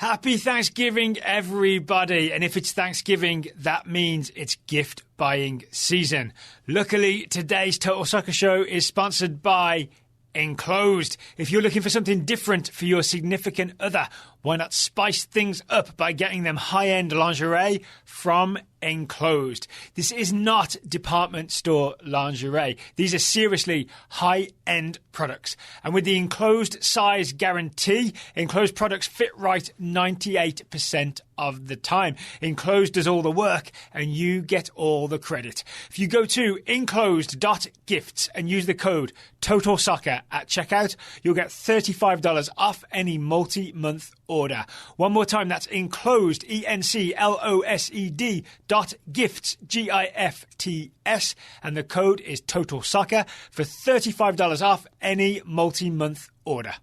Happy Thanksgiving, everybody. And if it's Thanksgiving, that means it's gift buying season. Luckily, today's Total Soccer Show is sponsored by Enclosed. If you're looking for something different for your significant other, why not spice things up by getting them high-end lingerie from Enclosed? This is not department store lingerie. These are seriously high-end products. And with the Enclosed size guarantee, Enclosed products fit right 98% of the time. Enclosed does all the work and you get all the credit. If you go to enclosed.gifts and use the code TOTALSOCCER at checkout, you'll get $35 off any multi-month order. One more time, that's Enclosed, ENCLOSED.gifts, GIFTS, and the code is TOTALSOCCER for $35 off any multi-month order.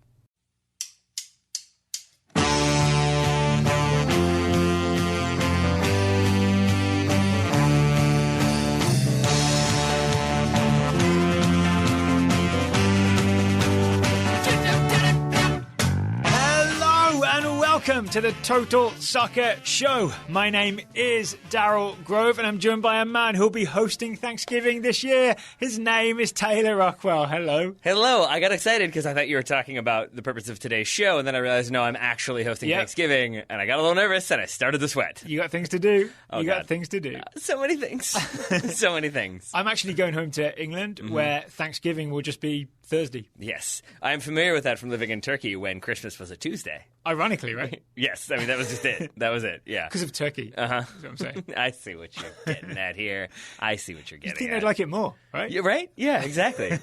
Welcome to the Total Soccer Show. My name is Daryl Grove and I'm joined by a man who'll be hosting Thanksgiving this year. His name is Taylor Rockwell. Hello. Hello. I got excited because I thought you were talking about the purpose of today's show, and then I realized, no, I'm actually hosting Thanksgiving, and I got a little nervous and I started to sweat. You got things to do. Got things to do. So many things. So many things. I'm actually going home to England where Thanksgiving will just be Thursday. Yes. I'm familiar with that from living in Turkey when Christmas was a Tuesday. Ironically, right? Yes. I mean, that was just it. That was it. Yeah. Because of Turkey. Uh-huh. That's what I'm saying. I see what you're getting at here. I see what you're getting at. You think they'd like it more, right? Yeah, right? Yeah, exactly.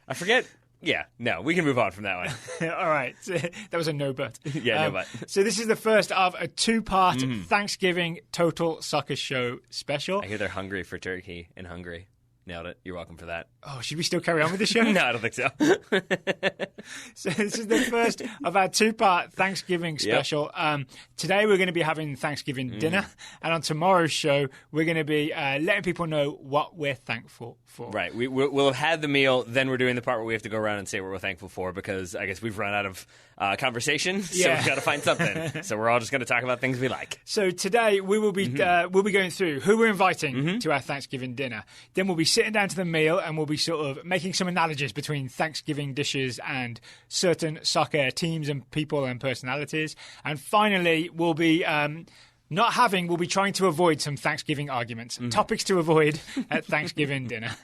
I forget. Yeah. No, we can move on from that one. All right. That was a no but. Yeah, no but. So this is the first of a two-part Thanksgiving Total Soccer Show special. I hear they're hungry for turkey in Hungary. Nailed it. You're welcome for that. Oh, should we still carry on with the show? No, I don't think so. So this is the first of our two-part Thanksgiving special. Yep. Today we're going to be having Thanksgiving dinner, and on tomorrow's show we're going to be letting people know what we're thankful for. Right. We'll have had the meal, then we're doing the part where we have to go around and say what we're thankful for, because I guess we've run out of conversation, so we've got to find something. So we're all just going to talk about things we like. So today we will be we'll be going through who we're inviting to our Thanksgiving dinner. Then we'll be sitting down to the meal and we'll be sort of making some analogies between Thanksgiving dishes and certain soccer teams and people and personalities. And finally, we'll be we'll be trying to avoid some Thanksgiving arguments. Topics to avoid at Thanksgiving dinner.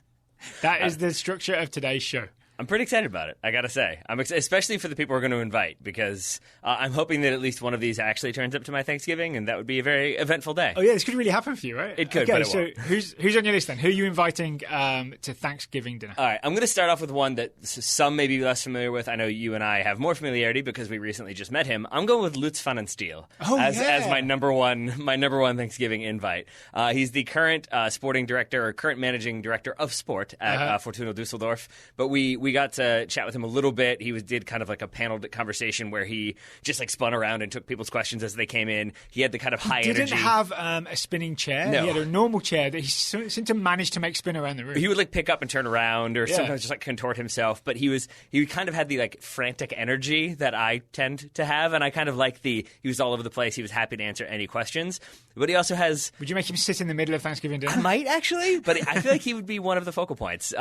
That is the structure of today's show. I'm pretty excited about it, I gotta say. I'm especially for the people we're going to invite, because I'm hoping that at least one of these actually turns up to my Thanksgiving, and that would be a very eventful day. Oh yeah, this could really happen for you, right? It could, okay, but it so won't. who's on your list then? Who are you inviting to Thanksgiving dinner? All right, I'm going to start off with one that some may be less familiar with. I know you and I have more familiarity because we recently just met him. I'm going with Lutz van den Stiel as my number one Thanksgiving invite. He's the current sporting director or current managing director of sport at Fortuna Düsseldorf. But we got to chat with him a little bit. He did kind of like a panel conversation where he just like spun around and took people's questions as they came in. He had the kind of high energy. He didn't have a spinning chair. No. He had a normal chair that he seemed to manage to make spin around the room. He would like pick up and turn around, or sometimes just like contort himself. But he kind of had the like frantic energy that I tend to have, and I kind of like he was all over the place. He was happy to answer any questions. But he also has... Would you make him sit in the middle of Thanksgiving dinner? I might, actually, but I feel like he would be one of the focal points.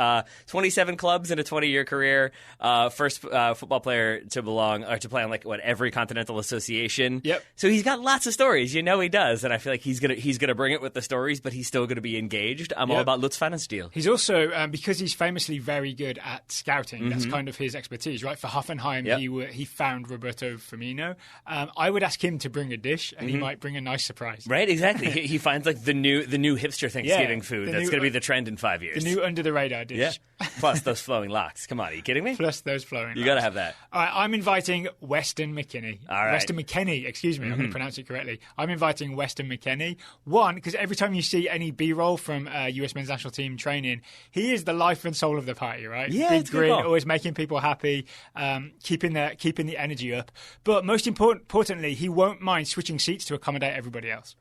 27 clubs in a 20-year career, first football player to play on every continental association. Yep. So he's got lots of stories. You know he does, and I feel like he's gonna bring it with the stories, but he's still gonna be engaged. I'm all about Lutz van den Stiel. He's also, because he's famously very good at scouting, that's kind of his expertise, right? For Hoffenheim, he found Roberto Firmino. I would ask him to bring a dish, and he might bring a nice surprise. Right, exactly. He finds like the new hipster Thanksgiving food that's going to be the trend in 5 years. The new under the radar dish. Yeah. Plus those flowing locks. Come on, are you kidding me? Plus those flowing locks. You got to have that. All right, I'm inviting Weston McKennie. All right. Weston McKennie, excuse me, I'm going to pronounce it correctly. I'm inviting Weston McKennie. One, because every time you see any B-roll from US men's national team training, he is the life and soul of the party, right? Yeah, big grin, always making people happy, keeping the energy up. But most importantly, he won't mind switching seats to accommodate everybody else.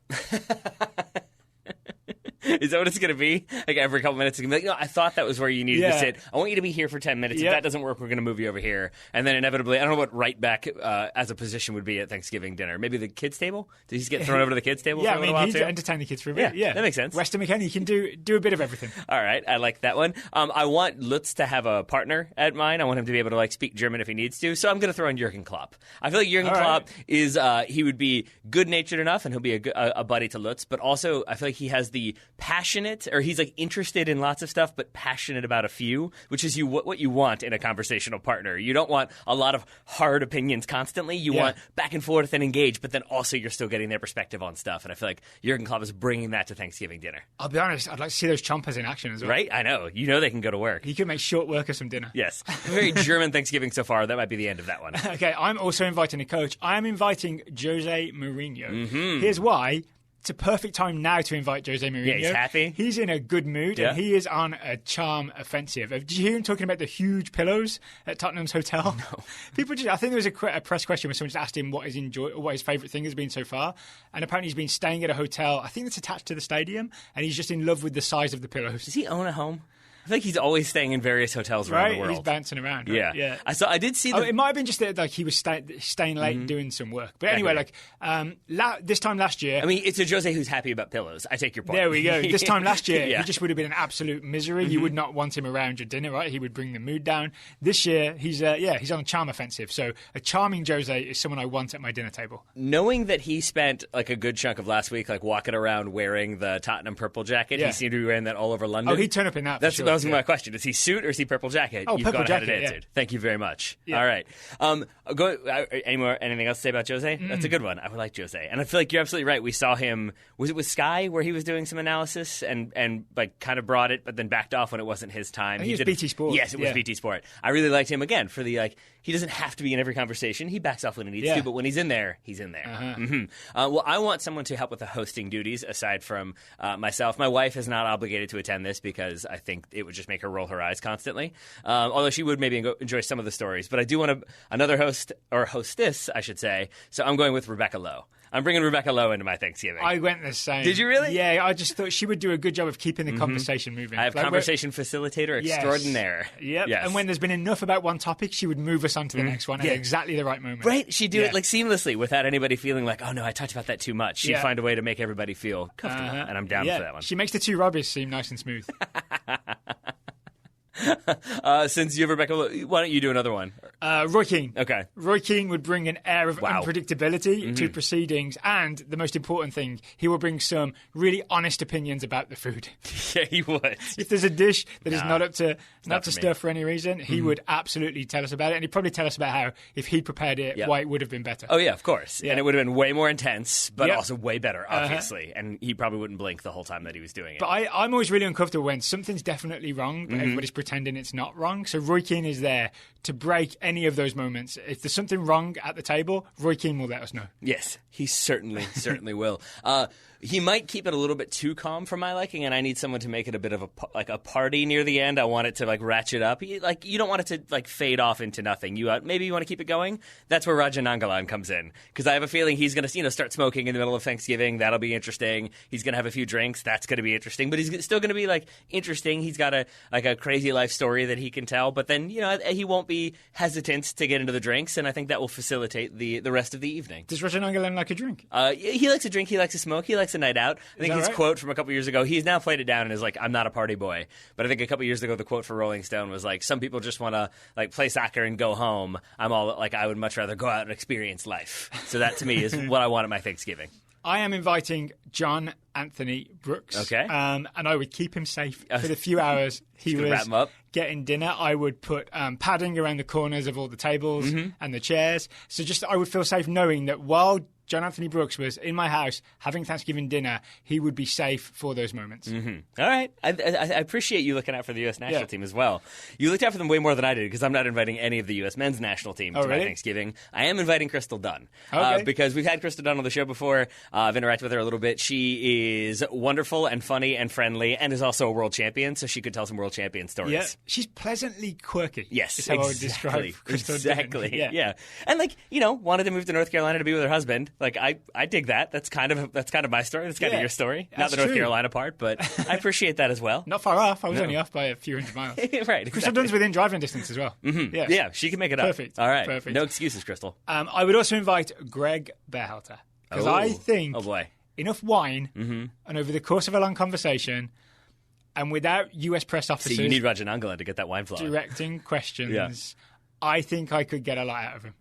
Is that what it's going to be? Like every couple minutes, it's going to be like, no, I thought that was where you needed to sit. I want you to be here for 10 minutes. If that doesn't work, we're going to move you over here. And then inevitably, I don't know what right back as a position would be at Thanksgiving dinner. Maybe the kids' table? Did he just get thrown over to the kids' table for a little while, he'd too? entertain the kids for a bit. Yeah, that makes sense. Weston McKennie can do a bit of everything. All right, I like that one. I want Lutz to have a partner at mine. I want him to be able to like speak German if he needs to. So I'm going to throw in Jurgen Klopp. I feel like Jurgen Klopp is he would be good-natured enough, and he'll be a buddy to Lutz. But also, I feel like he has the passionate, or he's like interested in lots of stuff, but passionate about a few, which is what you want in a conversational partner. You don't want a lot of hard opinions constantly. You want back and forth and engage, but then also you're still getting their perspective on stuff. And I feel like Jurgen Klopp is bringing that to Thanksgiving dinner. I'll be honest, I'd like to see those chompers in action as well. Right? I know. You know they can go to work. He could make short work of some dinner. Yes. Very German Thanksgiving so far. That might be the end of that one. Okay, I'm also inviting a coach. I'm inviting Jose Mourinho. Mm-hmm. Here's why. It's a perfect time now to invite Jose Mourinho. Yeah, he's happy. He's in a good mood, and he is on a charm offensive. Did you hear him talking about the huge pillows at Tottenham's hotel? No. I think there was a press question where someone just asked him what his favourite thing has been so far, and apparently he's been staying at a hotel, I think that's attached to the stadium, and he's just in love with the size of the pillows. Does he own a home? I think he's always staying in various hotels around the world. He's bouncing around. Right? Yeah. I did see that. It might have been just that like he was staying late and doing some work. But anyway, this time last year... I mean, it's a Jose who's happy about pillows. I take your point. There we go. This time last year, he just would have been an absolute misery. Mm-hmm. You would not want him around your dinner, right? He would bring the mood down. This year, he's on a charm offensive. So a charming Jose is someone I want at my dinner table. Knowing that he spent like a good chunk of last week like walking around wearing the Tottenham purple jacket, he seemed to be wearing that all over London. Oh, he'd turn up in that. That was my question. Is he suit or is he purple jacket? Oh, You've purple gone jacket, ahead and answered. Thank you very much. Yeah. All right. Anything else to say about Jose? That's a good one. I would like Jose. And I feel like you're absolutely right. We saw him, was it with Sky where he was doing some analysis and like kind of brought it but then backed off when it wasn't his time. He was BT Sport. Yes, it was BT Sport. I really liked him again for the he doesn't have to be in every conversation. He backs off when he needs to, but when he's in there, he's in there. Mm-hmm. Well, I want someone to help with the hosting duties aside from myself. My wife is not obligated to attend this because I think it would just make her roll her eyes constantly. Although she would maybe enjoy some of the stories. But I do want another host, or hostess, I should say. So I'm going with Rebecca Lowe. I'm bringing Rebecca Lowe into my Thanksgiving. I went the same. Did you really? Yeah, I just thought she would do a good job of keeping the conversation moving. I have conversation facilitator extraordinaire. Yep. Yes. And when there's been enough about one topic, she would move us on to the next one at exactly the right moment. Right? She'd do it like seamlessly without anybody feeling like, oh no, I talked about that too much. She'd find a way to make everybody feel comfortable. And I'm down for that one. She makes the two Robbies seem nice and smooth. Since you have Rebecca, why don't you do another one? Roy Keane. Okay. Roy Keane would bring an air of unpredictability to proceedings, and the most important thing, he will bring some really honest opinions about the food. Yeah, he would. If there's a dish that is not up to stir for any reason, he would absolutely tell us about it, and he'd probably tell us about how, if he prepared it, why it would have been better. Oh, yeah, of course. Yeah. And it would have been way more intense, but also way better, obviously. And he probably wouldn't blink the whole time that he was doing it. But I'm always really uncomfortable when something's definitely wrong, but everybody's pretending it's not wrong. So Roy Keane is there to break any of those moments. If there's something wrong at the table, Roy Keane will let us know. Yes, he certainly will. He might keep it a little bit too calm for my liking, and I need someone to make it a bit of a party near the end. I want it to ratchet up. You don't want it to fade off into nothing. Maybe you want to keep it going. That's where Raja Nangalan comes in, because I have a feeling he's going to start smoking in the middle of Thanksgiving. That'll be interesting. He's going to have a few drinks. That's going to be interesting. But he's still going to be interesting. He's got a crazy life story that he can tell. But then he won't be hesitant to get into the drinks, and I think that will facilitate the rest of the evening. Does Raja Nangalan like a drink? He likes a drink. He likes to smoke. He likes a night out. I think his quote from a couple years ago, he's now played it down and is like, I'm not a party boy. But I think a couple years ago, the quote for Rolling Stone was like, some people just want to play soccer and go home. I'm all I would much rather go out and experience life. So that to me is what I want at my Thanksgiving. I am inviting John Anthony Brooks. Okay. And I would keep him safe for the few hours he was wrap him up. Getting dinner. I would put padding around the corners of all the tables and the chairs. So I would feel safe knowing that while John Anthony Brooks was in my house having Thanksgiving dinner, he would be safe for those moments. Mm-hmm. All right. I appreciate you looking out for the U.S. national team as well. You looked out for them way more than I did, because I'm not inviting any of the U.S. men's national team to my Thanksgiving. I am inviting Crystal Dunn, because we've had Crystal Dunn on the show before. I've interacted with her a little bit. She is wonderful and funny and friendly, and is also a world champion, so she could tell some world champion stories. Yeah, she's pleasantly quirky. Yes, is how I would describe Crystal Dunn. Yeah. And wanted to move to North Carolina to be with her husband. Like I dig that. That's kind of my story. That's kind of your story. Not the North Carolina part, but I appreciate that as well. Not far off. I was only off by a few hundred miles. Right. Crystal Dunn's within driving distance as well. Mm-hmm. Yes. Yeah, she can make it up. Perfect. All right. Perfect. No excuses, Crystal. I would also invite Greg Berhalter because I think enough wine and over the course of a long conversation and without US press officers. See, you need Roger Nangala to get that wine flowing. Directing questions. I think I could get a lot out of him.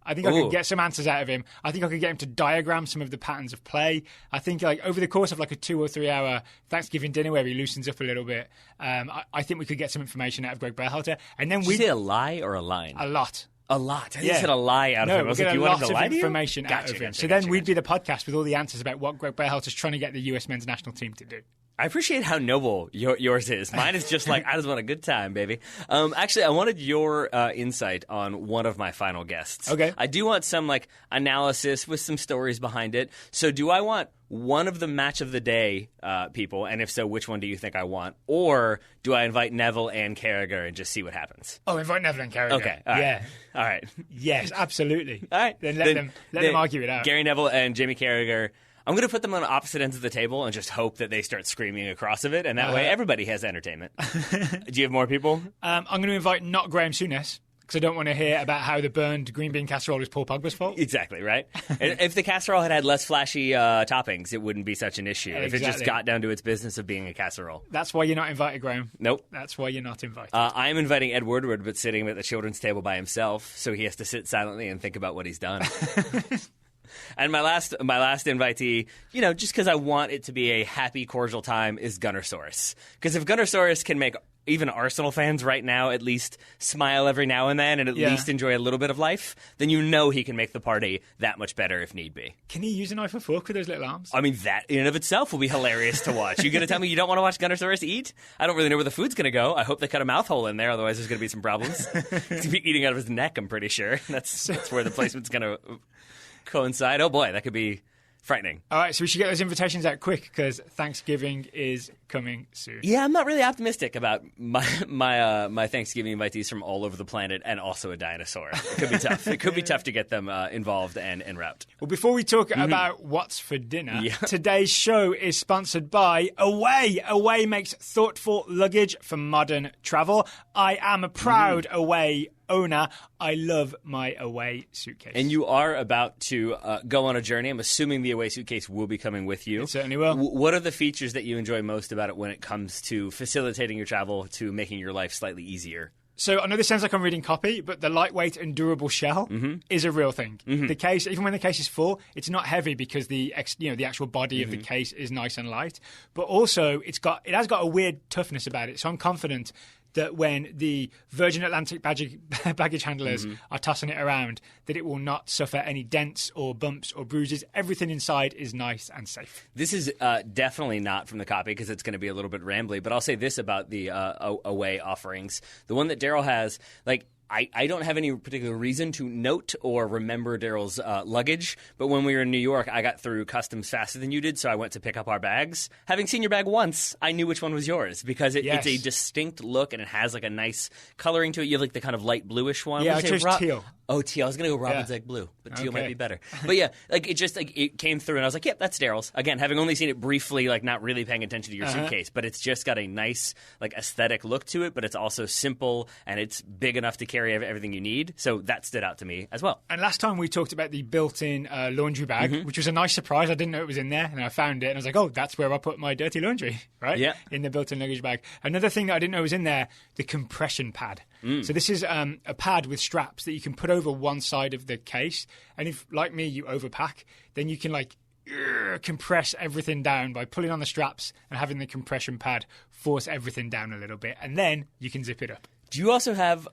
I think I could get some answers out of him. I think I could get him to diagram some of the patterns of play. I think over the course of a 2 or 3 hour Thanksgiving dinner where he loosens up a little bit, I think we could get some information out of Greg Berhalter. And then Did you say a lie or a line? A lot. A lot. I think you said a lie out of him. I was like, you wanted to lie to you? Information out of him. So then we'd be the podcast with all the answers about what Greg Berhalter's trying to get the US men's national team to do. I appreciate how noble yours is. Mine is just like, I just want a good time, baby. Actually, I wanted your insight on one of my final guests. Okay. I do want some analysis with some stories behind it. So do I want one of the match of the day people? And if so, which one do you think I want? Or do I invite Neville and Carragher and just see what happens? Oh, invite Neville and Carragher. Okay. All right. All right. Yes, absolutely. All right. Then let them argue it out. Gary Neville and Jamie Carragher. I'm going to put them on opposite ends of the table and just hope that they start screaming across of it, and that way everybody has entertainment. Do you have more people? I'm going to invite not Graham Souness, because I don't want to hear about how the burned green bean casserole is Paul Pogba's fault. Exactly, right? If the casserole had less flashy toppings, it wouldn't be such an issue. Exactly. If it just got down to its business of being a casserole. That's why you're not invited, Graham. Nope. That's why you're not invited. I am inviting Ed Woodward, but sitting at the children's table by himself, so he has to sit silently and think about what he's done. And my last invitee, just because I want it to be a happy, cordial time, is Gunnersaurus. Because if Gunnersaurus can make even Arsenal fans right now at least smile every now and then and at least enjoy a little bit of life, then he can make the party that much better if need be. Can he use a knife or fork with those little arms? I mean, that in and of itself will be hilarious to watch. You going to tell me you don't want to watch Gunnersaurus eat? I don't really know where the food's going to go. I hope they cut a mouth hole in there, otherwise there's going to be some problems. He's going to be eating out of his neck, I'm pretty sure. That's where the placement's going to coincide. Oh boy, that could be frightening. All right, so we should get those invitations out quick because Thanksgiving is coming soon. Yeah, I'm not really optimistic about my Thanksgiving invitees from all over the planet and also a dinosaur. It could be tough. It could be tough to get them involved and en route. Well, before we talk about what's for dinner, today's show is sponsored by Away. Away makes thoughtful luggage for modern travel. I am a proud Away owner. I love my Away suitcase. And you are about to go on a journey. I'm assuming the Away suitcase will be coming with you. It certainly will. What are the features that you enjoy most about it when it comes to facilitating your travel, to making your life slightly easier? So I know this sounds like I'm reading copy, but the lightweight and durable shell is a real thing. The case, even when the case is full, it's not heavy because the actual body of the case is nice and light. But also, it has got a weird toughness about it. So I'm confident that when the Virgin Atlantic baggage handlers are tossing it around, that it will not suffer any dents or bumps or bruises. Everything inside is nice and safe. This is definitely not from the copy because it's going to be a little bit rambly, but I'll say this about the Away offerings. The one that Daryl has, I don't have any particular reason to note or remember Daryl's luggage, but when we were in New York, I got through customs faster than you did, so I went to pick up our bags. Having seen your bag once, I knew which one was yours because it's a distinct look and it has a nice coloring to it. You have the kind of light bluish one. Yeah, I chose teal. Oh, teal. I was going to go Robin's Egg Blue, but teal might be better. But yeah, it came through and I was like, yep, that's Daryl's. Again, having only seen it briefly, not really paying attention to your suitcase, but it's just got a nice aesthetic look to it, but it's also simple and it's big enough to carry everything you need. So that stood out to me as well. And last time we talked about the built-in laundry bag, which was a nice surprise. I didn't know it was in there and I found it and I was like, oh, that's where I put my dirty laundry, right? Yeah. In the built-in luggage bag. Another thing that I didn't know was in there, the compression pad. So this is a pad with straps that you can put over one side of the case. And if, like me, you overpack, then you can compress everything down by pulling on the straps and having the compression pad force everything down a little bit. And then you can zip it up. Do you also have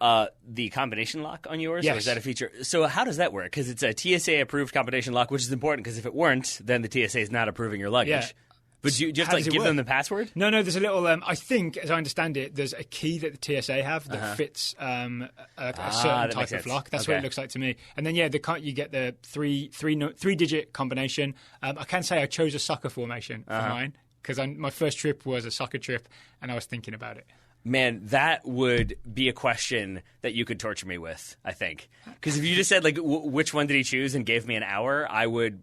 the combination lock on yours? Yes. Or is that a feature? So how does that work? Because it's a TSA-approved combination lock, which is important because if it weren't, then the TSA is not approving your luggage. Yeah. But do you just give them the password? No, there's a little, I think, as I understand it, there's a key that the TSA have that fits a certain type of lock. That's what it looks like to me. And then, you get the three-digit combination. I can say I chose a soccer formation for mine because my first trip was a soccer trip and I was thinking about it. Man, that would be a question that you could torture me with, I think. Because if you just said, like, which one did he choose and gave me an hour,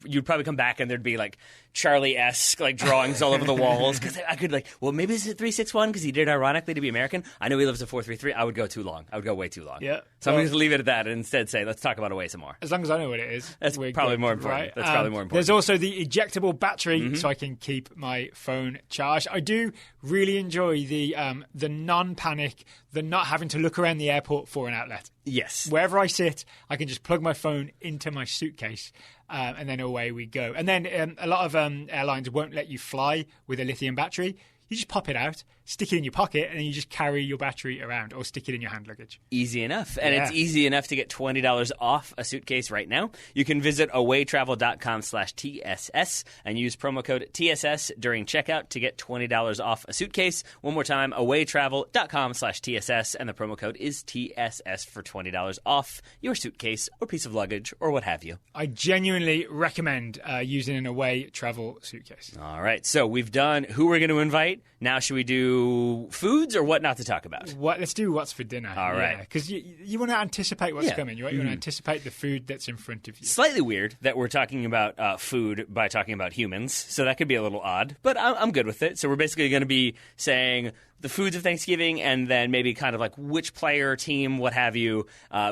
you'd probably come back and there'd be, like, Charlie-esque, like, drawings all over the walls. Because I could, like, well, maybe it's a 3-6-1 because he did ironically to be American. I know he lives a 4-3-3. I would go too long. I would go way too long. Yeah. So I'm going to leave it at that and instead say, let's talk about away some more. As long as I know what it is. That's probably more important. Right? That's probably more important. There's also the ejectable battery, so I can keep my phone charged. I do really enjoy the non-panic, the not having to look around the airport for an outlet. Yes. Wherever I sit, I can just plug my phone into my suitcase, and then away we go. And then a lot of airlines won't let you fly with a lithium battery. You just pop it out, stick it in your pocket, and then you just carry your battery around or stick it in your hand luggage. Easy enough. And it's easy enough to get $20 off a suitcase right now. You can visit awaytravel.com/TSS and use promo code TSS during checkout to get $20 off a suitcase. One more time, awaytravel.com/TSS, and the promo code is TSS for $20 off your suitcase or piece of luggage or what have you. I genuinely recommend using an away travel suitcase. All right. So we've done who we're going to invite. Now, should we do foods or what not to talk about? Let's do what's for dinner. All right. Because you want to anticipate what's coming. You want to anticipate the food that's in front of you. Slightly weird that we're talking about food by talking about humans, so that could be a little odd, but I'm good with it. So we're basically going to be saying the foods of Thanksgiving and then maybe kind of like which player, team, what have you,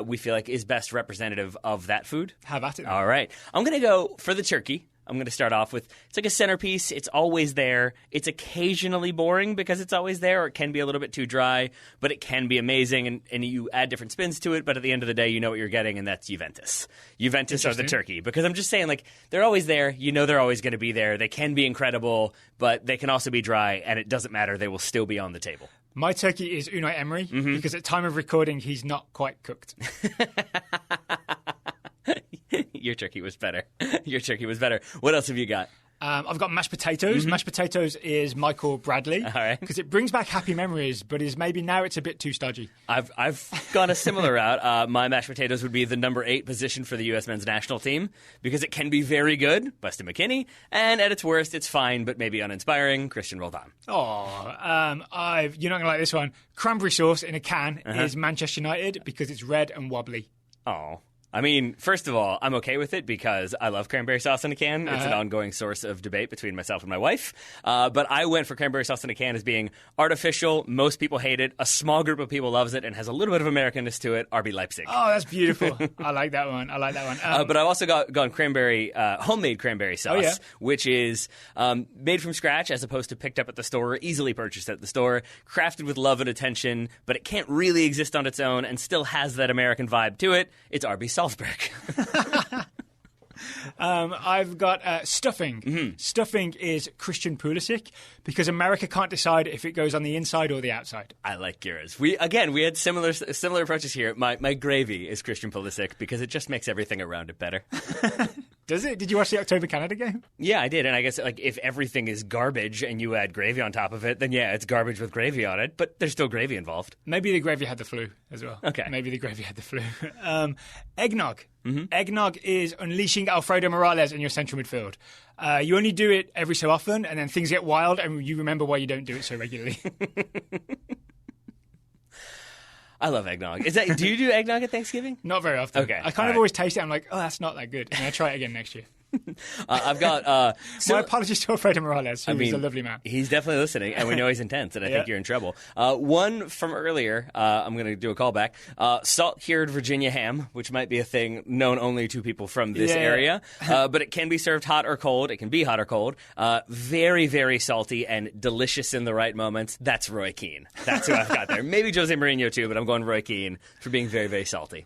we feel like is best representative of that food. Have at it. All right. I'm going to go for the turkey. I'm going to start off with, it's like a centerpiece. It's always there. It's occasionally boring because it's always there, or it can be a little bit too dry, but it can be amazing, and you add different spins to it, but at the end of the day, you know what you're getting, and that's Juventus. Juventus are the turkey, because I'm just saying, like, they're always there. You know they're always going to be there. They can be incredible, but they can also be dry, and it doesn't matter. They will still be on the table. My turkey is Unai Emery, because at time of recording, he's not quite cooked. Your turkey was better. Your turkey was better. What else have you got? I've got mashed potatoes. Mashed potatoes is Michael Bradley. All right. Because it brings back happy memories, but maybe now it's a bit too stodgy. I've gone a similar route. My mashed potatoes would be the number 8 position for the U.S. men's national team because it can be very good, Busty McKinney, and at its worst, it's fine, but maybe uninspiring, Christian Roldan. Oh, you're not going to like this one. Cranberry sauce in a can is Manchester United because it's red and wobbly. Oh. I mean, first of all, I'm okay with it because I love cranberry sauce in a can. It's an ongoing source of debate between myself and my wife. But I went for cranberry sauce in a can as being artificial. Most people hate it. A small group of people loves it and has a little bit of Americanness to it. RB Leipzig. Oh, that's beautiful. I like that one. But I've also gone cranberry, homemade cranberry sauce, which is made from scratch as opposed to picked up at the store, easily purchased at the store, crafted with love and attention, but it can't really exist on its own and still has that American vibe to it. It's RB Salzburg. I've got stuffing. Stuffing is Christian Pulisic because America can't decide if it goes on the inside or the outside. I like yours. We had similar approaches here. My gravy is Christian Pulisic because it just makes everything around it better. Does it? Did you watch the October Canada game? Yeah, I did. And I guess like if everything is garbage and you add gravy on top of it, then yeah, it's garbage with gravy on it. But there's still gravy involved. Maybe the gravy had the flu as well. Okay. Maybe the gravy had the flu. Eggnog. Eggnog is unleashing Alfredo Morales in your central midfield. You only do it every so often, and then things get wild, and you remember why you don't do it so regularly. I love eggnog. Do you do eggnog at Thanksgiving? Not very often. Okay. I kind of always taste it. I'm like, oh, that's not that good. And I try it again next year. I've got... My apologies to Alfredo Morales, who is a lovely man. He's definitely listening, and we know he's intense, and I think you're in trouble. One from earlier, I'm going to do a callback. Salt-cured Virginia ham, which might be a thing known only to people from this area, but it can be served hot or cold. It can be hot or cold. Very, very salty and delicious in the right moments. That's Roy Keane. That's who I've got there. Maybe Jose Mourinho too, but I'm going Roy Keane for being very, very salty.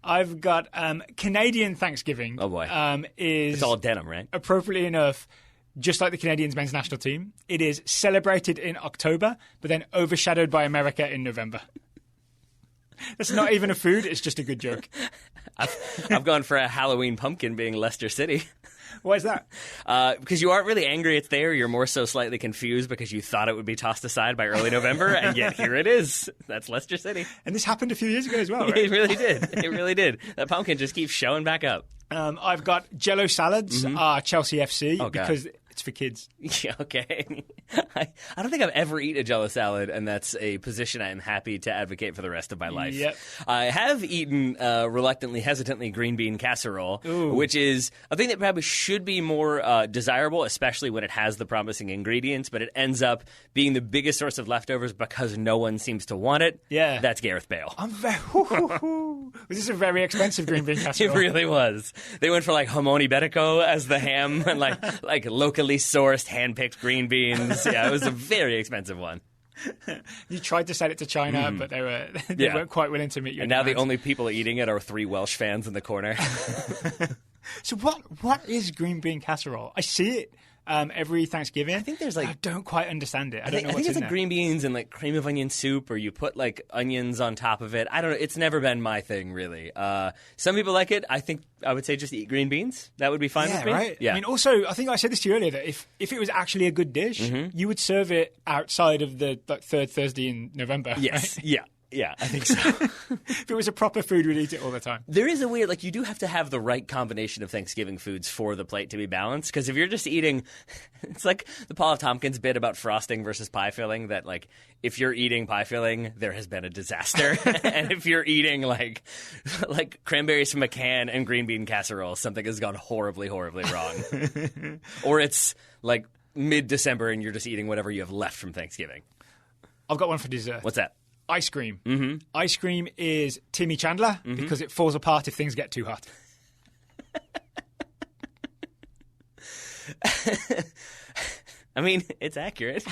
I've got Canadian Thanksgiving. Oh, boy. It's all denim, right? Appropriately enough, just like the Canadians men's national team, it is celebrated in October, but then overshadowed by America in November. That's not even a food, it's just a good joke. I've gone for a Halloween pumpkin being Leicester City. Why is that? Because you aren't really angry it's there. You're more so slightly confused because you thought it would be tossed aside by early November, and yet here it is. That's Leicester City. And this happened a few years ago as well, right? It really did. It really did. That pumpkin just keeps showing back up. I've got Jello salads, Chelsea FC, because it's for kids. Yeah, okay. I don't think I've ever eaten a Jell-O salad, and that's a position I am happy to advocate for the rest of my life. Yep. I have eaten reluctantly, hesitantly green bean casserole, which is a thing that probably should be more desirable, especially when it has the promising ingredients, but it ends up being the biggest source of leftovers because no one seems to want it. Yeah. That's Gareth Bale. This is a very expensive green bean casserole. It really was. They went for like Homoni Betico as the ham and like locally sourced, hand-picked green beans. Yeah, it was a very expensive one. You tried to sell it to China, but they weren't quite willing to meet you. And now the only people eating it are 3 Welsh fans in the corner. So what is green bean casserole? I see it every Thanksgiving. I think there's I don't quite understand it. I don't know what's think it's in like there. green beans and like cream of onion soup, or you put like onions on top of it. I don't know. It's never been my thing, really. Some people like it. I would say just eat green beans. That would be fine with me. Right? Yeah. I mean, also, I think I said this to you earlier, that if it was actually a good dish, you would serve it outside of the third Thursday in November. Yes. Right? Yeah. Yeah, I think so. If it was a proper food, we'd eat it all the time. There is a weird, you do have to have the right combination of Thanksgiving foods for the plate to be balanced. Because if you're just eating, it's like the Paul F. Tompkins bit about frosting versus pie filling, that if you're eating pie filling, there has been a disaster. And if you're eating like cranberries from a can and green bean casserole, something has gone horribly, horribly wrong. Or it's like mid-December and you're just eating whatever you have left from Thanksgiving. I've got one for dessert. What's that? Ice cream. Mm-hmm. Ice cream is Timmy Chandler because it falls apart if things get too hot. I mean, it's accurate.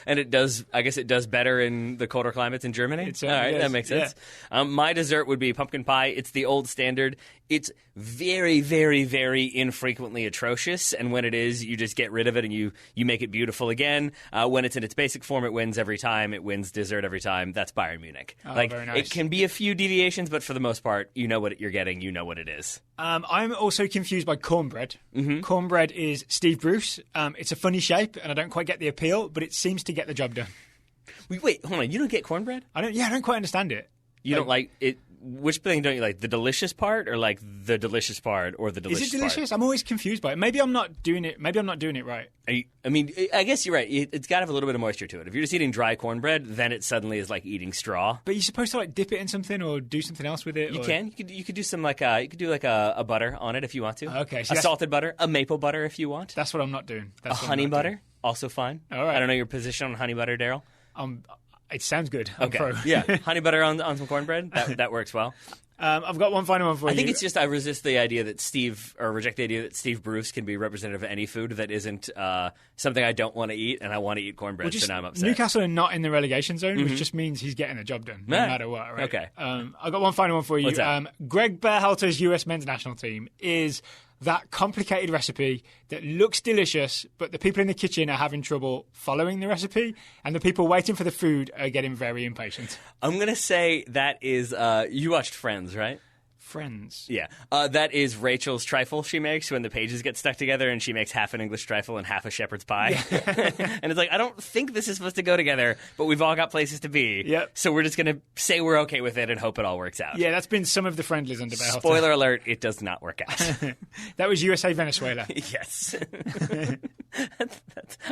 And it does, I guess it does better in the colder climates in Germany. All right, that makes sense. Yeah. My dessert would be pumpkin pie. It's the old standard. It's very, very, very infrequently atrocious. And when it is, you just get rid of it and you make it beautiful again. When it's in its basic form, it wins every time. It wins dessert every time. That's Bayern Munich. Oh, very nice. It can be a few deviations, but for the most part, you know what you're getting. You know what it is. I'm also confused by cornbread. Cornbread is Steve Bruce. It's a funny shape, and I don't quite get the appeal, but it seems to get the job done. Wait, hold on. You don't get cornbread? I don't quite understand it. You don't like it? Which thing don't you like? The delicious part, or like the delicious part, or the delicious part? Is it delicious? I'm always confused by it. Maybe I'm not doing it. Maybe I'm not doing it right. I mean, I guess you're right. It's got to have a little bit of moisture to it. If you're just eating dry cornbread, then it suddenly is like eating straw. But you're supposed to dip it in something or do something else with it. You can. You could do some a butter on it if you want to. Okay, so a salted butter, a maple butter if you want. That's what I'm not doing. A honey butter, also fine. All right. I don't know your position on honey butter, Daryl. It sounds good. Okay. Yeah, honey butter on some cornbread. That works well. I've got one final one for you. I think it's just I reject the idea that Steve Bruce can be representative of any food that isn't something I don't want to eat, and I want to eat cornbread, so now I'm upset. Newcastle are not in the relegation zone, which just means he's getting the job done, no matter what. Right? Okay. I've got one final one for you. What's that? Greg Berhalter's US men's national team is that complicated recipe that looks delicious, but the people in the kitchen are having trouble following the recipe, and the people waiting for the food are getting very impatient. I'm going to say that is, you watched Friends, right? Friends. Yeah. That is Rachel's trifle she makes when the pages get stuck together and she makes half an English trifle and half a shepherd's pie. And it's like, I don't think this is supposed to go together, but we've all got places to be. Yep. So we're just going to say we're okay with it and hope it all works out. Yeah, that's been some of the friendlies under Berhalter. Spoiler alert, it does not work out. That was USA-Venezuela. Yes.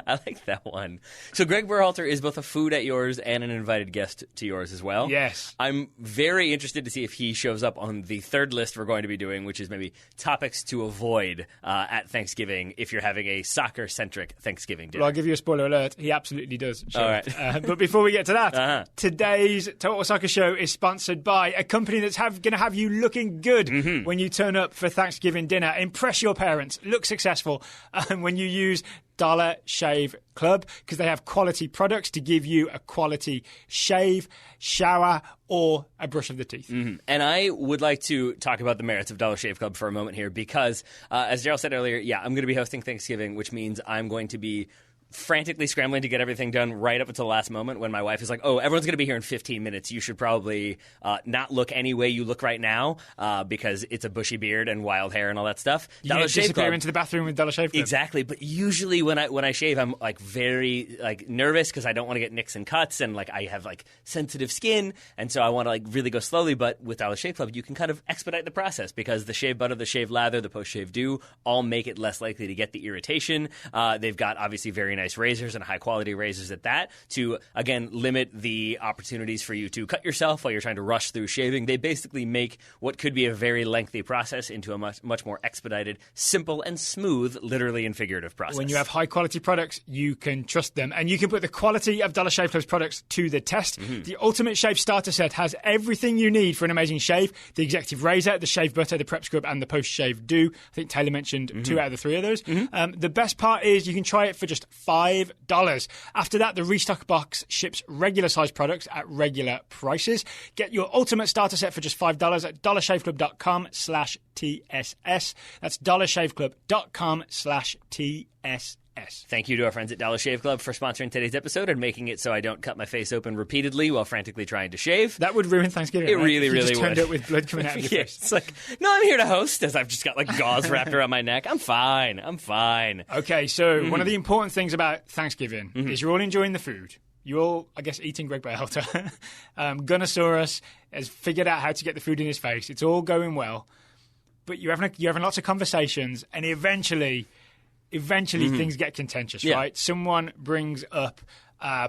I like that one. So Greg Berhalter is both a food at yours and an invited guest to yours as well. Yes. I'm very interested to see if he shows up on the third list we're going to be doing, which is maybe topics to avoid at Thanksgiving if you're having a soccer-centric Thanksgiving dinner. Well, I'll give you a spoiler alert. He absolutely does show All up. right. But before we get to that, today's Total Soccer Show is sponsored by a company that's going to have you looking good when you turn up for Thanksgiving dinner. Impress your parents. Look successful when you use Dollar Shave Club, because they have quality products to give you a quality shave, shower, or a brush of the teeth. And I would like to talk about the merits of Dollar Shave Club for a moment here because, as Gerald said earlier, I'm going to be hosting Thanksgiving, which means I'm going to be frantically scrambling to get everything done right up until the last moment when my wife is like, oh, everyone's going to be here in 15 minutes. You should probably not look any way you look right now because it's a bushy beard and wild hair and all that stuff. You disappear into the bathroom with Dollar Shave Club. Exactly. But usually when I shave, I'm very nervous because I don't want to get nicks and cuts and I have sensitive skin. And so I want to really go slowly. But with Dollar Shave Club, you can kind of expedite the process because the shave butter, the shave lather, the post-shave dew all make it less likely to get the irritation. They've got obviously very nice nice razors and high-quality razors at that to, again, limit the opportunities for you to cut yourself while you're trying to rush through shaving. They basically make what could be a very lengthy process into a much more expedited, simple, and smooth, literally and figurative process. When you have high-quality products, you can trust them. And you can put the quality of Dollar Shave Club's products to the test. The Ultimate Shave Starter Set has everything you need for an amazing shave. The Executive Razor, the Shave Butter, the Prep Scrub, and the Post-Shave Dew. I think Taylor mentioned 2 out of the 3 of those. The best part is you can try it for just $5. After that, the Restock Box ships regular-sized products at regular prices. Get your Ultimate Starter Set for just $5 at dollarshaveclub.com/TSS. That's dollarshaveclub.com/TSS. Thank you to our friends at Dollar Shave Club for sponsoring today's episode and making it so I don't cut my face open repeatedly while frantically trying to shave. That would ruin Thanksgiving. It right? really, if you really just would. Turned up with blood coming out of your face. It's like, no, I'm here to host, as I've just got like gauze wrapped around my neck. I'm fine. Okay, so one of the important things about Thanksgiving is you're all enjoying the food. You're all, I guess, eating Greg Berhalter. Gunnosaurus has figured out how to get the food in his face. It's all going well. But you're having lots of conversations, and eventually things get contentious, right? Someone brings up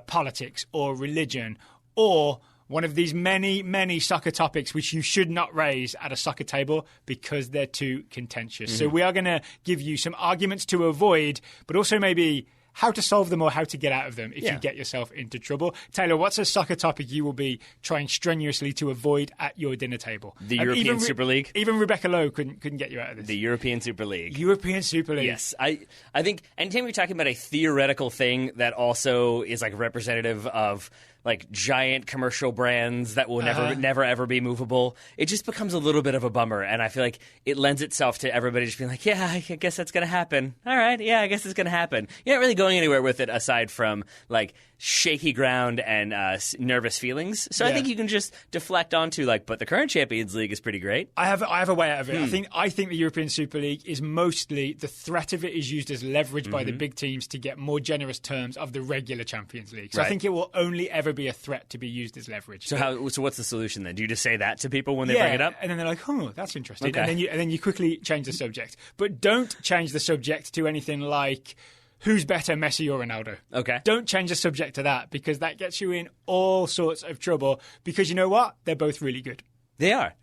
politics or religion or one of these many soccer topics which you should not raise at a soccer table because they're too contentious. So we are going to give you some arguments to avoid, but also maybe how to solve them or how to get out of them if you get yourself into trouble. Taylor, what's a soccer topic you will be trying strenuously to avoid at your dinner table? The European Super League? Even Rebecca Lowe couldn't get you out of this. The European Super League. European Super League. Yes. I think anytime you're talking about a theoretical thing that also is like representative of like giant commercial brands that will never ever be movable, it just becomes a little bit of a bummer. And I feel like it lends itself to everybody just being like, yeah, I guess that's going to happen. All right, yeah, I guess it's going to happen. You're not really going anywhere with it aside from like shaky ground and nervous feelings. So I think you can just deflect onto like, but the current Champions League is pretty great. I have a way out of it. I think the European Super League is mostly the threat of it is used as leverage by the big teams to get more generous terms of the regular Champions League. So I think it will only ever be a threat to be used as leverage. So what's the solution then? Do you just say that to people when they bring it up? And then they're like, oh, that's interesting. Okay. And then you quickly change the subject. But don't change the subject to anything like who's better, Messi or Ronaldo? Okay. Don't change the subject to that because that gets you in all sorts of trouble because you know what? They're both really good. They are.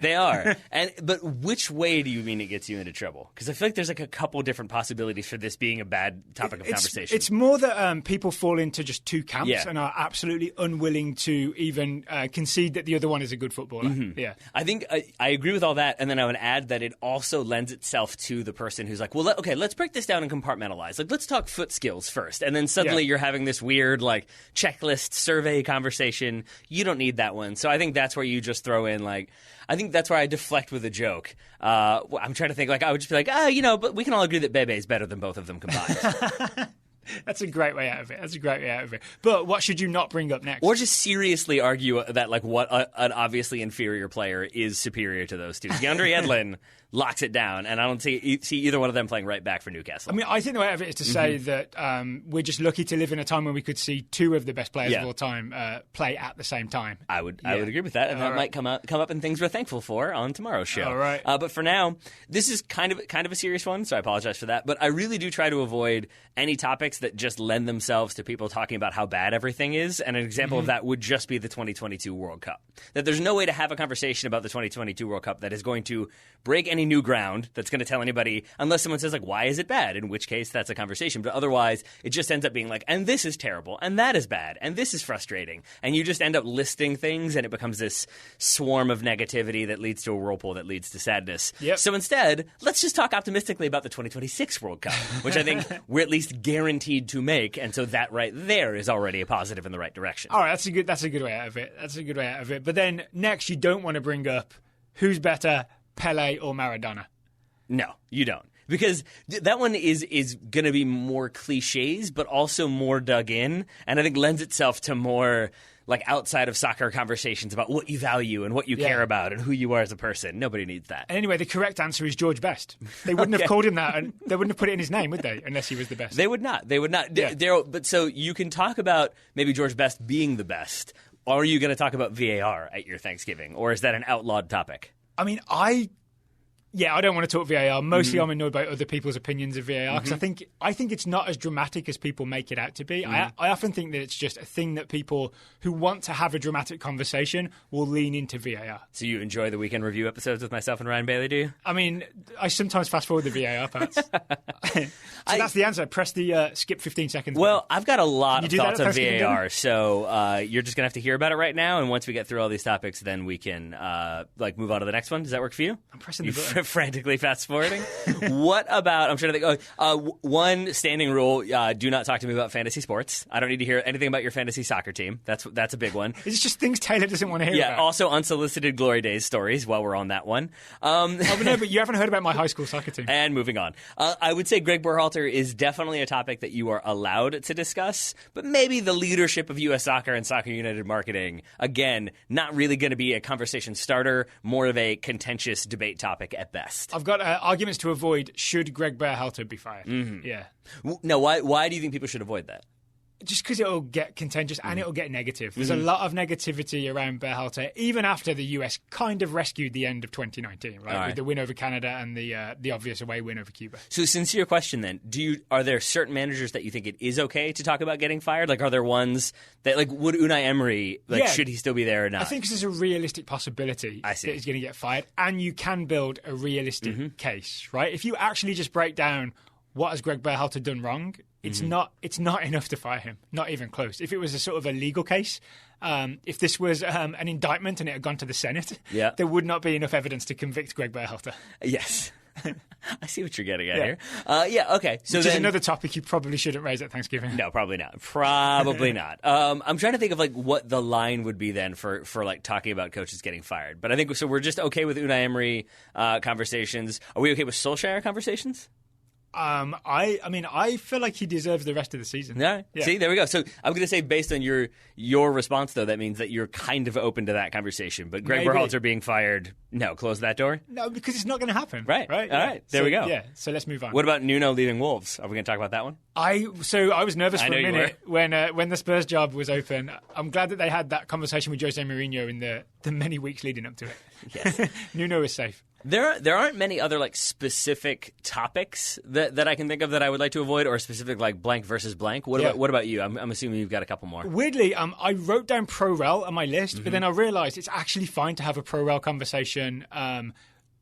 But which way do you mean it gets you into trouble? Because I feel like there's like a couple different possibilities for this being a bad topic of conversation. It's more that people fall into just two camps and are absolutely unwilling to even concede that the other one is a good footballer. Yeah, I think I agree with all that, and then I would add that it also lends itself to the person who's like, well, let's break this down and compartmentalize. Like, let's talk foot skills first, and then suddenly you're having this weird like checklist survey conversation. You don't need that one. So I think that's where you just throw in like. I think that's where I deflect with a joke. I'm trying to think, like, I would just be like, but we can all agree that Bebe is better than both of them combined. That's a great way out of it. But what should you not bring up next? Or just seriously argue that, like, what an obviously inferior player is superior to those two. DeAndre Edlin locks it down, and I don't see either one of them playing right back for Newcastle. I mean, I think the way out of it is to say that we're just lucky to live in a time when we could see two of the best players of all time play at the same time. I would agree with that, and that might come up in things we're thankful for on tomorrow's show. All right. But for now, this is kind of a serious one, so I apologize for that. But I really do try to avoid any topics that just lend themselves to people talking about how bad everything is. And an example of that would just be the 2022 World Cup. That there's no way to have a conversation about the 2022 World Cup that is going to break any new ground, that's going to tell anybody, unless someone says, like, why is it bad? In which case, that's a conversation. But otherwise, it just ends up being like, and this is terrible, and that is bad, and this is frustrating. And you just end up listing things, and it becomes this swarm of negativity that leads to a whirlpool that leads to sadness. Yep. So instead, let's just talk optimistically about the 2026 World Cup, which I think we're at least guaranteed to make. And so that right there is already a positive in the right direction. All right, that's a good way out of it. But then next, you don't want to bring up who's better, Pele or Maradona. No, you don't. Because that one is going to be more cliches, but also more dug in. And I think lends itself to more like outside of soccer conversations about what you value and what you care about and who you are as a person. Nobody needs that. And anyway, the correct answer is George Best. They wouldn't have called him that, and they wouldn't have put it in his name, would they? Unless he was the best. They would not. Yeah. But so you can talk about maybe George Best being the best. Are you going to talk about VAR at your Thanksgiving? Or is that an outlawed topic? I mean, I Yeah, I don't want to talk VAR. Mostly I'm annoyed by other people's opinions of VAR because I think it's not as dramatic as people make it out to be. I often think that it's just a thing that people who want to have a dramatic conversation will lean into VAR. So you enjoy the weekend review episodes with myself and Ryan Bailey, do you? I mean, I sometimes fast forward the VAR parts. That's the answer. Press the skip 15 seconds. Well, I've got a lot of thoughts on VAR, dinner? so you're just going to have to hear about it right now, and once we get through all these topics, then we can move on to the next one. Does that work for you? I'm pressing the button. Frantically fast forwarding. What about? I'm trying to think. One standing rule: do not talk to me about fantasy sports. I don't need to hear anything about your fantasy soccer team. That's a big one. It's just things Taylor doesn't want to hear. Yeah. About. Also, unsolicited glory days stories. While we're on that one. But you haven't heard about my high school soccer team. And moving on, I would say Greg Berhalter is definitely a topic that you are allowed to discuss, but maybe the leadership of U.S. Soccer and Soccer United marketing, again, not really going to be a conversation starter, more of a contentious debate topic at best. I've got arguments to avoid. Should Greg Berhalter be fired? Mm-hmm. Yeah. Now, why do you think people should avoid that? Just because it'll get contentious and it'll get negative. There's a lot of negativity around Berhalter, even after the US kind of rescued the end of 2019, right? With the win over Canada and the obvious away win over Cuba. So, sincere question then: are there certain managers that you think it is okay to talk about getting fired? Like, are there ones that, like, would Unai Emery, should he still be there or not? I think there's a realistic possibility that he's going to get fired, and you can build a realistic case, right? If you actually just break down what has Greg Berhalter done wrong, it's not enough to fire him, not even close. If it was a sort of a legal case, if this was an indictment and it had gone to the Senate, there would not be enough evidence to convict Greg Berhalter. Yes. I see what you're getting at here. Okay. So Which is another topic you probably shouldn't raise at Thanksgiving. No, probably not. Probably not. I'm trying to think of like what the line would be then for like talking about coaches getting fired. But I think so. We're just okay with Unai Emery conversations. Are we okay with Solskjaer conversations? I feel like he deserves the rest of the season. Yeah. See, there we go. So I'm going to say, based on your response, though, that means that you're kind of open to that conversation. But Greg Berhalter being fired, no, close that door. No, because it's not going to happen. Right. All right. There we go. Yeah. So let's move on. What about Nuno leaving Wolves? Are we going to talk about that one? I was nervous for a minute when the Spurs job was open. I'm glad that they had that conversation with Jose Mourinho in the many weeks leading up to it. Yes. Nuno is safe. There aren't many other like specific topics that I can think of that I would like to avoid, or specific like blank versus blank. What about you? I'm assuming you've got a couple more. Weirdly, I wrote down pro rel on my list, but then I realised it's actually fine to have a pro rel conversation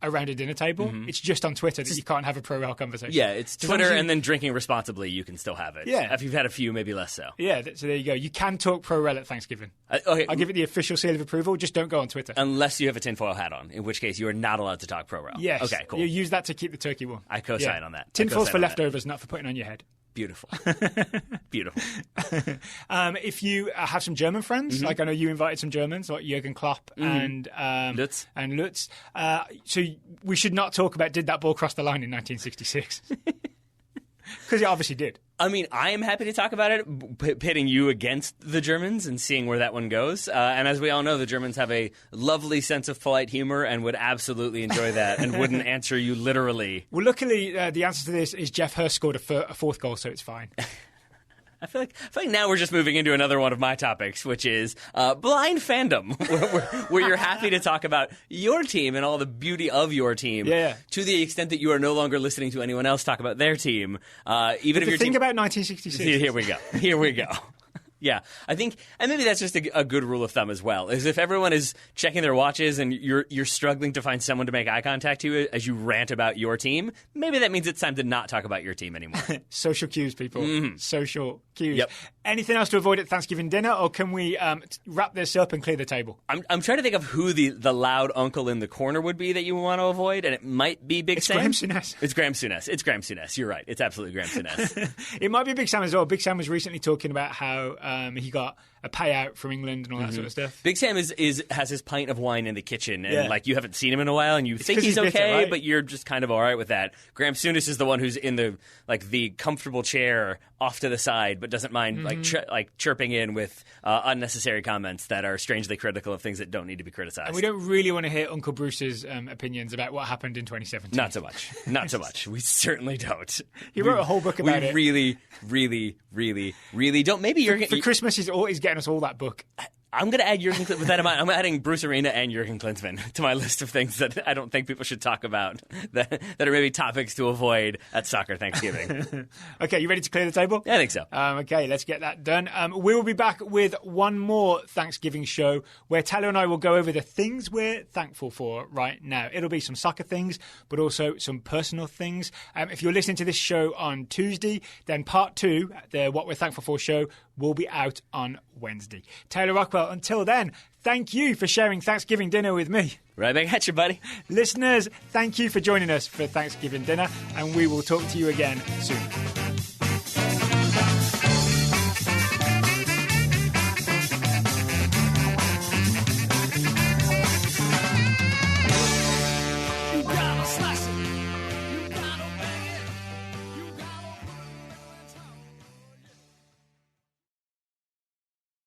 around a dinner table. It's just on Twitter that you can't have a pro rel conversation. Yeah, it's Twitter, and then drinking responsibly, you can still have it. Yeah. If you've had a few, maybe less so. Yeah, so there you go. You can talk pro rel at Thanksgiving. Okay. I'll give it the official seal of approval. Just don't go on Twitter. Unless you have a tinfoil hat on, in which case you are not allowed to talk pro rel. Yes. Okay, cool. You use that to keep the turkey warm. I co-sign on that. Tinfoil's for leftovers, not for putting on your head. Beautiful. Beautiful. If you have some German friends, like I know you invited some Germans, like Jurgen Klopp and Lutz. So we should not talk about did that ball cross the line in 1966? Because it obviously did. I mean, I am happy to talk about it, pitting you against the Germans and seeing where that one goes. And as we all know, the Germans have a lovely sense of polite humor and would absolutely enjoy that and wouldn't answer you literally. Well, luckily, the answer to this is Jeff Hurst scored a fourth goal, so it's fine. I feel like now we're just moving into another one of my topics, which is blind fandom, where you're happy to talk about your team and all the beauty of your team, to the extent that you are no longer listening to anyone else talk about their team. Even if you're think about 1966. Here we go. Yeah, I think, and maybe that's just a good rule of thumb as well, is if everyone is checking their watches and you're struggling to find someone to make eye contact to as you rant about your team, maybe that means it's time to not talk about your team anymore. Social cues, people. Social cues. Yep. Anything else to avoid at Thanksgiving dinner, or can we wrap this up and clear the table? I'm trying to think of who the loud uncle in the corner would be that you want to avoid, and it might be Big Sam. Graham Souness. It's Graham Souness. You're right. It's absolutely Graham Souness. It might be Big Sam as well. Big Sam was recently talking about how he got a payout from England and all that sort of stuff. Big Sam has his pint of wine in the kitchen, and like you haven't seen him in a while, and you think he's okay, bitter, right? but you're just kind of all right with that. Graham Souness is the one who's in the comfortable chair off to the side, but doesn't mind chirping in with unnecessary comments that are strangely critical of things that don't need to be criticized. And we don't really want to hear Uncle Bruce's opinions about what happened in 2017. Not so much. Not so much. We certainly don't. He wrote a whole book about it. We really, really, really, really don't. Maybe you're for Christmas. He's getting us all that book. I'm going to add with that in mind, I'm adding Bruce Arena and Jurgen Klinsmann to my list of things that I don't think people should talk about that are maybe topics to avoid at Soccer Thanksgiving. Okay, you ready to clear the table? Yeah, I think so. Okay, let's get that done. We will be back with one more Thanksgiving show where Taylor and I will go over the things we're thankful for right now. It'll be some soccer things, but also some personal things. If you're listening to this show on Tuesday, then part 2, the What We're Thankful For show, will be out on Wednesday. Taylor Rockwell, until then, thank you for sharing Thanksgiving dinner with me. Right back at you, buddy. Listeners, thank you for joining us for Thanksgiving dinner, and we will talk to you again soon.